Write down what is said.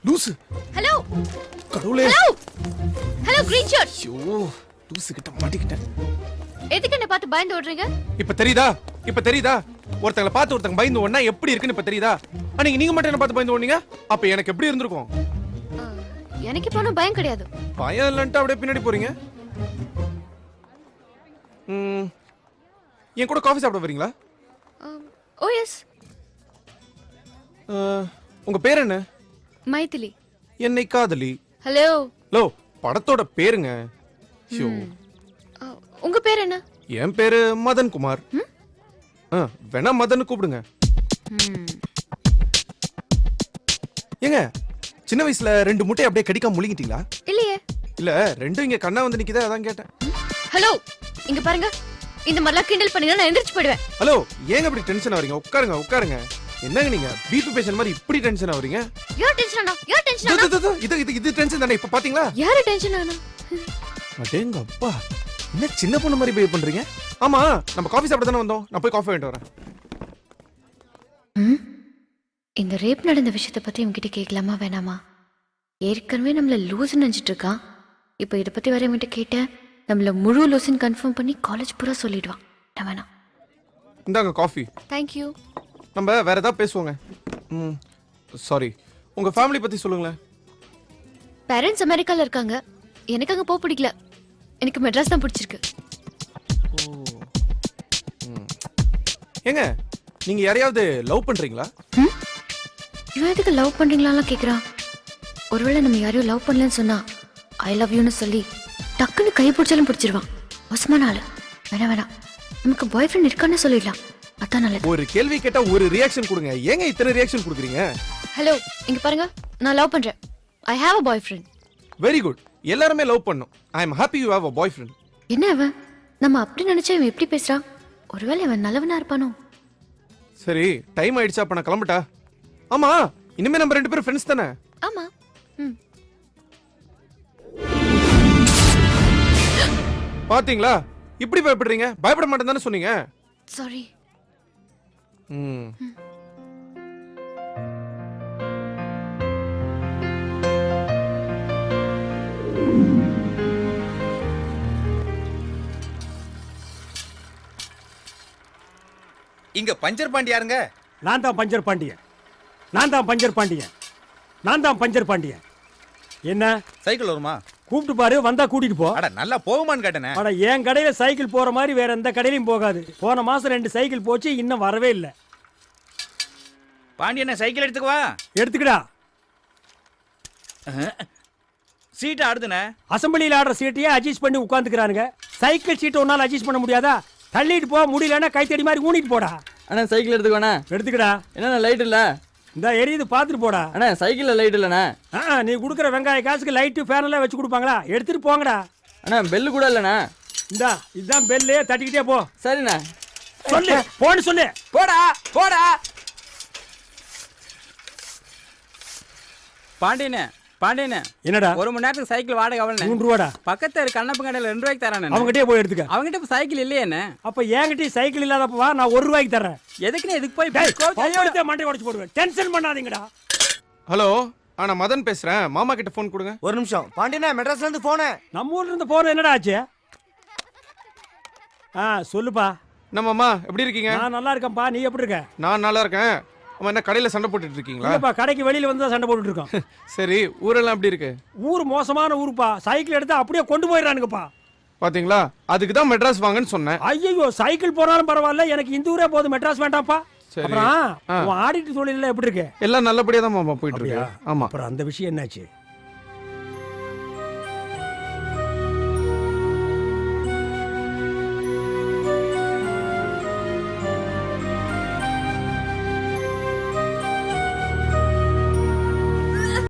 லூசு. Hello கடவுளே. Hello green shirt. ஐயோ லூசு கிட்ட மாட்டிக்கிட்டேன். எதுக்கு என்ன பார்த்து பயந்து ஓடுறீங்க? இப்ப தெரியுதா ஒருத்தங்களை பார்த்து ஒருத்தங்க பயந்து ஓடுனா எப்படி இருக்குன்னு இப்ப தெரியுதா? அன்னைக்கு நீங்க மட்டும் என்ன பார்த்து பயந்து ஓடுனீங்க, அப்ப எனக்கு எப்படி இருந்திருக்கும்? எனக்கு இப்போ ஒன்றும் பயம் கிடையாது. பயம் இல்லைன்ட்டு அப்படியே பின்னாடி போறீங்க. என் கூட காஃபி சாப்பிட வரீங்களா? ஓ எஸ். உங்க பேர் என்ன? மைதிலி. என்னை காதலி. ஹலோ. லோ படத்தோட பேருங்க. ஷோ. உங்க பேர் என்ன? என் பேரு மதன் குமார். வேணா மதன் கூப்பிடுங்க. ஏங்க சின்ன வயசுல 2 முட்டை அப்படியே கடிக்காம முழுங்கிட்டீங்களா? இல்லையே. இல்ல ரெண்டும் இங்க கண்ணா வந்து நிக்குதே, அதான் கேட்டேன். ஹலோ இங்க பாருங்க, இந்த மாதிரிலாம் கிண்டல் பண்ணீங்கன்னா நான் எந்திரிச்சு போயிடுவேன். ஹலோ ஏங்க அப்படி டென்ஷன் ஆவறீங்க? உட்காருங்க. என்னங்க நீங்க பிபி பேஷண்ட் மாதிரி இப்படி டென்ஷன் ஆவறீங்க? யார் டென்ஷன் ஆனா? இது டென்ஷன் தானே. இப்ப பாத்தீங்களா யார் டென்ஷன் ஆனா? அடேங்க அப்பா, என்ன சின்ன பொண்ணு மாதிரி பிஹேவ் பண்றீங்க? ஆமா நம்ம காஃபி சாப்பிட தானே வந்தோம். நான் போய் காஃபி வாங்கிட்டு வரேன். இந்த ரேப் நடந்த விஷயத்தை பத்தி உங்ககிட்ட கேட்கலாமா வேணாமா? ஏற்கனவே நம்மள லூஸ் நினைச்சிட்டு இருக்கான். இப்போ இதை பத்தி வர என்கிட்ட கேட்டேன், நம்மள முழு லூசுன்னு கன்ஃபார்ம் பண்ணி காலேஜ் பூரா சொல்லிடுவான். நான் வேணாம். இந்தாங்க காஃபி. தேங்க்யூ. நம்ம வேற ஏதாவது பேசுவோங்க. சாரி, உங்க ஃபேமிலி பத்தி சொல்லுங்களேன். பேரண்ட்ஸ் அமெரிக்கால இருக்காங்க. எனக்கு அங்க போக பிடிக்கல. எனக்கு மெட்ராஸ் தான் பிடிச்சிருக்கு. ஏங்க நீங்க யாரையாவது லவ் பண்றீங்களா? இவன் எதுக்கு லவ் பண்றீங்களாலாம் கேக்குறான். ஒருவேளை நம்ம யாரையும் லவ் பண்ணலன்னு சொன்னா ஐ லவ் யூன்னு சொல்லி டக்குன்னு கை பிடிச்சாலும் பிடிச்சிருவான். மோசமான ஆளு. வேணாம், நமக்கு பாய் ஃப்ரெண்ட் இருக்கான்னு சொல்லிடலாம். அதான் நல்லது. ஒரு கேள்வி கேட்டா ஒரு ரியாக்ஷன் கொடுங்க. ஏங்க இத்தனை ரியாக்ஷன் கொடுக்குறீங்க? ஹலோ இங்க பாருங்க, நான் லவ் பண்றேன். I have a boyfriend. Very good. எல்லாரும் லவ் பண்ணும். I am happy you have a boyfriend. என்ன அவன் நம்ம அப்படி நினைச்சா இவன் எப்படி பேசுறான்? ஒருவேளை அவன் நல்லவனா இருப்பானோ? சரி டைம் ஆயிடுச்சா, அப்ப நான் கிளம்பட்டா? ஆமா இனிமே நம்ம 2 பேரும் ஃப்ரெண்ட்ஸ் தானே? ஆமா. பாத்தீங்களா இப்படி பயப்படுறீங்க? பயப்பட மாட்டேன் தானே சொன்னீங்க. சாரி. இங்க பஞ்சர் பாண்டியாருங்க. நான் தான் பஞ்சர் பாண்டியன். என்ன சைக்கிள் வருமா? கூப்பிட்டு பாரு, வந்தா கூட்டிட்டு போ. அட நல்லா போகுமான்னு கேட்டேனே. அட என் கடையில சைக்கிள் போற மாதிரி வேற எந்த கடையிலும் போகாது. போன மாசம் 2 சைக்கிள் போச்சு, இன்னும் வரவே இல்லை. பாண்டியனை சைக்கிள் எடுத்துக்குவா. எடுத்துக்கடா. சீட்டை ஆடுதுனே. அசம்பிளியில் ஆடுற சீட்டையே அட்ஜஸ்ட் பண்ணி உட்காந்துக்கிறானுங்க. சைக்கிள் சீட்டை ஒன்னால அட்ஜஸ்ட் பண்ண முடியாதா? தள்ளிட்டு போ, முடியலன்னா கைத்தடி மாதிரி ஊனிட்டு போடா. அண்ணா சைக்கிள் எடுத்துக்கோண்ணா. எடுத்துக்கடா. என்னண்ணா லைட் இல்ல? இந்த எரியுது பாத்துட்டு போடா. அண்ணா சைக்கிள்ல லைட் இல்லண்ணா. நீ குடுக்குற வெங்காய காசுக்கு லைட்டு ஃபேன் எல்லாம் வச்சு கொடுப்பாங்களா? எடுத்துட்டு போங்கடா. அண்ணா பெல்லு கூட இல்லண்ணா. இந்தா இதுதான் பெல்லு, தட்டிக்கிட்டே போ. சரிண்ணா. சொல்லு போன்னு சொல்லு. போடா. பாண்டியனே என்னடா 1 மணி நேரத்துக்கு சைக்கிள் வாடகை எவ்வளவு? 3 ரூபாடா. பக்கத்துல இருக்க கண்ணப்ப கடையில 2 ரூபாய்க்கு தரானே. அவங்ககிட்டயே போய் எடுத்துக்க. அவங்ககிட்ட இப்ப சைக்கிள் இல்லையே என்ன? அப்ப என்கிட்ட சைக்கிள் இல்லாதப்ப வா, நான் 1 ரூபாய்க்கு தர்றேன். எதுக்கு போய் மண்டை உடைச்சு போடுவேன். டென்ஷன் பண்ணாதீங்கடா. ஹலோ நான் மதன் பேசுறேன். மாமா கிட்ட போன் கொடுங்க. ஒரு நிமிஷம். பாண்டியனா மெட்ராஸ்ல இருந்து போனே. நம்ம ஊர்ல இருந்து போன என்னடா ஆச்சு? சொல்லுப்பா. நம்ம அம்மா எப்படி இருக்கீங்க? நான் நல்லா இருக்கேன்ப்பா. நீ எப்படி இருக்க? நான் நல்லா இருக்கேன். அம்மா என்ன கடையில சண்டை போட்டுட்டு இருக்கீங்களா? இல்லப்பா, கடைக்கு வெளியில வந்து சண்டை போட்டுட்டு இருக்கோம். சரி ஊரெல்லாம் எப்படி இருக்கு? ஊர் மோசமான ஊருப்பா. சைக்கிள் எடுத்து அப்படியே கொண்டு போயிடறானுங்கப்பா. பாத்தீங்களா, அதுக்கு தான் மெட்ராஸ் வாங்கன்னு சொன்னேன். ஐயோ சைக்கிள் போனாலும் பரவாயில்ல, எனக்கு இந்த ஊரே போதும், மெட்ராஸ் வேண்டாம்ப்பா. சரி. அப்புறம் ஆடிட்டு தொழில எப்படி இருக்கு? எல்லாம் நல்லபடியா தான் மாமா போயிட்டு இருக்கு. ஆமா. அப்புறம் அந்த விஷயம் என்னாச்சு?